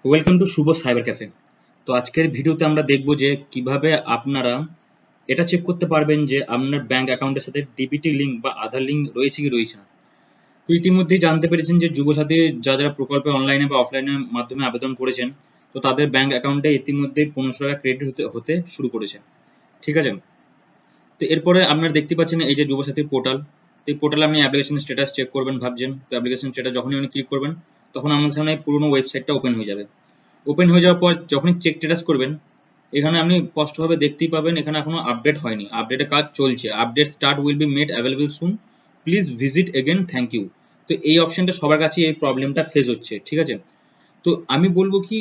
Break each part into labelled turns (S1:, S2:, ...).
S1: Welcome to Shubho cyber cafe. তো আজকের ভিডিওতে আমরা দেখব যে কিভাবে আপনারা এটা চেক করতে পারবেন যে আপনার ব্যাংক অ্যাকাউন্টের সাথে ডিবিটি লিঙ্ক বা আধার লিঙ্ক রয়েছে কি রয়েছে না। তো ইতিমধ্যেই জানতে পেরেছেন যে যুবসাথী যারা প্রকল্পে অনলাইনে বা অফলাইনের মাধ্যমে আবেদন করেছেন, তো তাদের ব্যাংক অ্যাকাউন্টে ইতিমধ্যেই 1500 টাকা ক্রেডিট হতে শুরু করেছে। ঠিক আছে? তো এরপরে আপনারা দেখতে পাচ্ছেন এই যে যুবসাথী পোর্টাল। তো এই পোর্টালে আপনি অ্যাপ্লিকেশন স্ট্যাটাস চেক করবেন ভাবছেন। তো অ্যাপ্লিকেশন স্ট্যাটাস যখনই আপনি ক্লিক করবেন তখন আপনার সামনে পুরোনো ওয়েবসাইটটা ওপেন হয়ে যাবে। ওপেন হয়ে যাওয়ার পর যখনই চেক স্ট্যাটাস করবেন, এখানে আপনি স্পষ্টভাবে দেখতেই পাবেন এখানে এখনো আপডেট হয়নি, আপডেটের কাজ চলছে। Update start will be made available soon, please visit again, thank you. তো এই অপশনটা সবার কাছে এই প্রবলেমটা ফেস হচ্ছে। ঠিক আছে? তো আমি বলবো কি,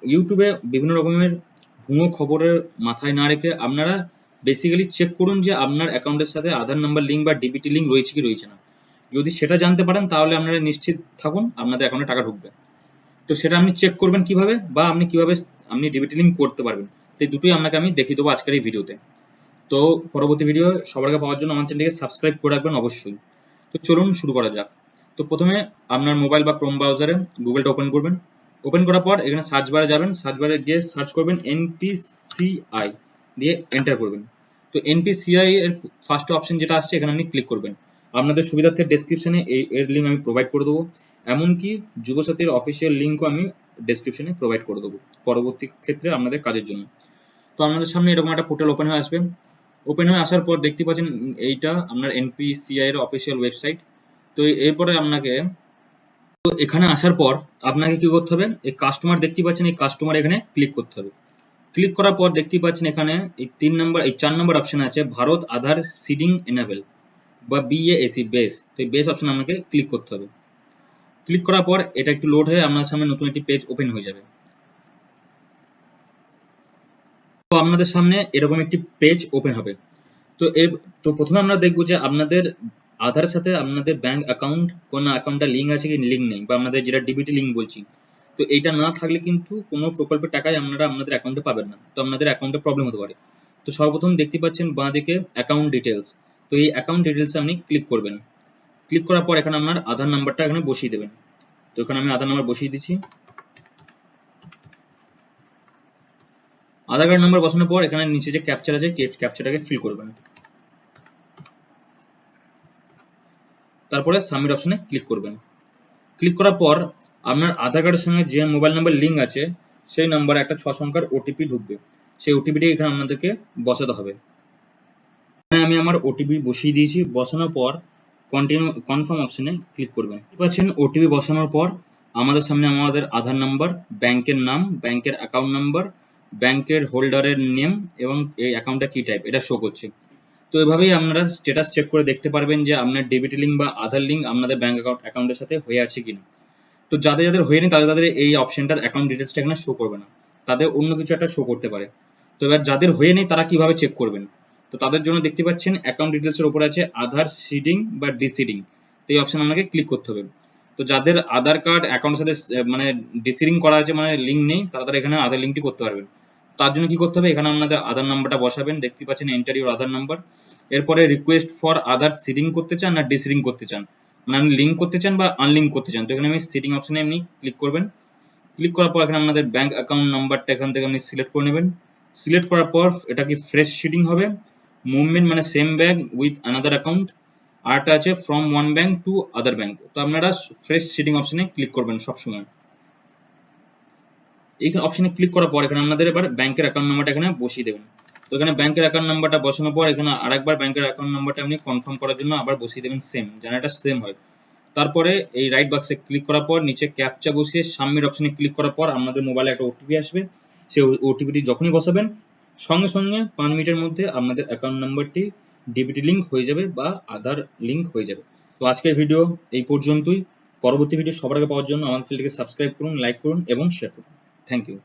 S1: ইউটিউবে বিভিন্ন রকমের ভুয়ো খবরের মাথায় না রেখে আপনারা বেসিক্যালি চেক করুন যে আপনার অ্যাকাউন্টের সাথে আধার নাম্বার লিঙ্ক বা ডিবিটি লিঙ্ক রয়েছে কি রয়েছে না। যদি সেটা জানতে পারেন তাহলে আপনারা নিশ্চিত থাকুন আপনাদের অ্যাকাউন্টে টাকা ঢুকবে। তো সেটা আপনি চেক করবেন কিভাবে, বা আপনি কিভাবে আপনি ডিবিটি লিঙ্ক করতে পারবেন, তো এই দুটোই আপনাকে আমি দেখিয়ে দেবো আজকের এই ভিডিওতে। তো পরবর্তী ভিডিও সবার আগে পাওয়ার জন্য আমার চ্যানেলটিকে সাবস্ক্রাইব করে রাখবেন অবশ্যই। তো চলুন শুরু করা যাক। তো প্রথমে আপনার মোবাইল বা ক্রোম ব্রাউজারে গুগলটা ওপেন করবেন। ওপেন করার পর এখানে সার্চ বারে যাবেন, সার্চ বারে গিয়ে সার্চ করবেন এনপিসিআই, দিয়ে এন্টার করবেন। তো এনপিসিআই এর ফার্স্ট অপশন যেটা আসছে এখানে আপনি ক্লিক করবেন। আপনাদের সুবিধার্থে ডেসক্রিপশনে এর লিঙ্ক আমি প্রোভাইড করে দেবো। এমনকি যুবসাথীর অফিসিয়াল লিঙ্কও আমি ডেসক্রিপশনে প্রোভাইড করে দেবো পরবর্তী ক্ষেত্রে আপনাদের কাজের জন্য। তো আপনাদের সামনে এরকম একটা পোর্টাল ওপেন হয়ে আসবে। ওপেন হয়ে আসার পর দেখতে পাচ্ছেন এইটা আপনার এনপিসিআই এর অফিসিয়াল ওয়েবসাইট। তো এরপরে আপনাকে, তো এখানে আসার পর আপনাকে কি করতে হবে, এই কাস্টমার দেখতে পাচ্ছেন, এই কাস্টমার এখানে ক্লিক করতে হবে। ক্লিক করার পর দেখতে পাচ্ছেন এখানে এই 4 নম্বর অপশন আছে ভারত আধার সিডিং এনেবল বা বিএএসি বেস। তো এই বেস অপশন আপনাকে ক্লিক করতে হবে। ক্লিক করার পর এটা একটু লোড হয়ে আপনার সামনে নতুন একটি পেজ ওপেন হয়ে যাবে। তো আপনাদের সামনে এরকম একটি পেজ ওপেন হবে। তো প্রথমে আমরা দেখবো যে আপনাদের আধারের সাথে আপনাদের ব্যাংক অ্যাকাউন্ট কোন অ্যাকাউন্টটা লিঙ্ক আছে কি লিঙ্ক নেই, বা আপনাদের যেটা ডিবিটি লিঙ্ক বলছি, তো এইটা না থাকলে কিন্তু কোনো প্রকল্পের টাকাই আপনারা আপনাদের অ্যাকাউন্টে পাবেন না। তো আপনাদের অ্যাকাউন্টে প্রবলেম হতে পারে। তো সর্বপ্রথম দেখতে পাচ্ছেন বাঁ দিকে অ্যাকাউন্ট ডিটেলস। তো এই অ্যাকাউন্ট ডিটেলসে আপনি ক্লিক করবেন। ক্লিক করার পর এখানে আপনার আধার নাম্বারটা এখানে বসিয়ে দেবেন। তো এখানে আমি আধার নাম্বার বসিয়ে দিচ্ছি। আধার কার্ড নাম্বার বসানোর পর এখানে নিচে যে ক্যাপচার আছে ক্যাপচারটাকে ফিল করবেন। তারপরে সাবমিট অপশনে ক্লিক করবেন। ক্লিক করার পর আপনার আধার কার্ডের সঙ্গে যে মোবাইল নাম্বার লিঙ্ক আছে সেই নাম্বারে একটা 6 সংখ্যার ওটিপি ঢুকবে। সেই ওটিপিটি এখানে আপনাদেরকে বসাতে হবে। এখানে আমি আমার ওটিপি বসিয়ে দিয়েছি। বসানোর পর কন্টিনিউ কনফার্ম অপশনে ক্লিক করবেন। দেখতে পাচ্ছেন ওটিপি বসানোর পর আমাদের সামনে আমাদের আধার নাম্বার, ব্যাংকের নাম, ব্যাংকের অ্যাকাউন্ট নাম্বার, ব্যাংকের হোল্ডারের নেম এবং এই অ্যাকাউন্টটা কি টাইপ এটা শো করছে। তো এভাবেই আপনারা স্ট্যাটাস চেক করে দেখতে পারবেন যে আপনার ডেবিট লিঙ্ক বা আধার লিঙ্ক আপনাদের ব্যাংক অ্যাকাউন্টের সাথে হয়ে আছে কিনা। তো যাদের যাদের হয়নি তাদের এই অপশনটার অ্যাকাউন্ট ডিটেলসটা এখানে শো করবে না, তাদের অন্য কিছু একটা শো করতে পারে। তো এবার যাদের হয়নি তারা কিভাবে চেক করবেন, তো তাদের জন্য দেখতে পাচ্ছেন অ্যাকাউন্ট ডিটেলসের উপরে আছে আধার সিডিং বা ডিসিডিং। তো এই অপশন আপনাকে ক্লিক করতে হবে। তো যাদের আধার কার্ড অ্যাকাউন্টের সাথে মানে ডিসিডিং করা আছে, মানে লিঙ্ক নেই, তারা এখানে আধার লিঙ্কটি করতে পারবেন। তার জন্য কি করতে হবে, এখানে আপনাদের আধার নাম্বারটা বসাবেন। দেখতে পাচ্ছেন এন্টার ইউর আধার নাম্বার। এরপরে রিকোয়েস্ট ফর আধার সিডিং করতে চান না ডিসিডিং করতে চান, মানে আপনি লিঙ্ক করতে চান বা আনলিঙ্ক করতে চান। তো এখানে আমি সিটিং অপশনে আপনি ক্লিক করবেন। ক্লিক করার পর এখানে আপনাদের ব্যাংক অ্যাকাউন্ট নাম্বারটা এখান থেকে আপনি সিলেক্ট করে নেবেন। সিলেক্ট করার পর এটা কি ফ্রেশ সিটিং হবে, মুভমেন্ট মানে same bank with another account, আরটা আছে from one bank to other bank. তো আপনারা ফ্রেশ সিটিং অপশনে ক্লিক করবেন সবসময়। এই অপশনে ক্লিক করার পর এখানে আপনাদের এবার ব্যাংকের অ্যাকাউন্ট নাম্বারটা এখানে বসিয়ে দেবেন। তো এখানে ব্যাংকের অ্যাকাউন্ট নাম্বারটা বসানোর পর এখানে আরেকবার ব্যাংকের অ্যাকাউন্ট নাম্বারটা আপনি কনফার্ম করার জন্য আবার বসিয়ে দেবেন সেম, যেন এটা সেম হয়। তারপরে এই রাইট বক্সে ক্লিক করার পর নিচে ক্যাপচা বসিয়ে সাবমিট অপশনে ক্লিক করার পর আপনাদের মোবাইলে একটা ওটিপি আসবে। সেই ওটিপিটি যখনই বসাবেন সঙ্গে সঙ্গে 5 মিনিটের মধ্যে আপনাদের অ্যাকাউন্ট নাম্বারটি ডিবিটি লিঙ্ক হয়ে যাবে বা আধার লিঙ্ক হয়ে যাবে। তো আজকের ভিডিও এই পর্যন্তই। পরবর্তী ভিডিও সবার আগে পাওয়ার জন্য আমাদের চ্যানেলটিকে সাবস্ক্রাইব করুন, লাইক করুন এবং শেয়ার করুন। Thank you.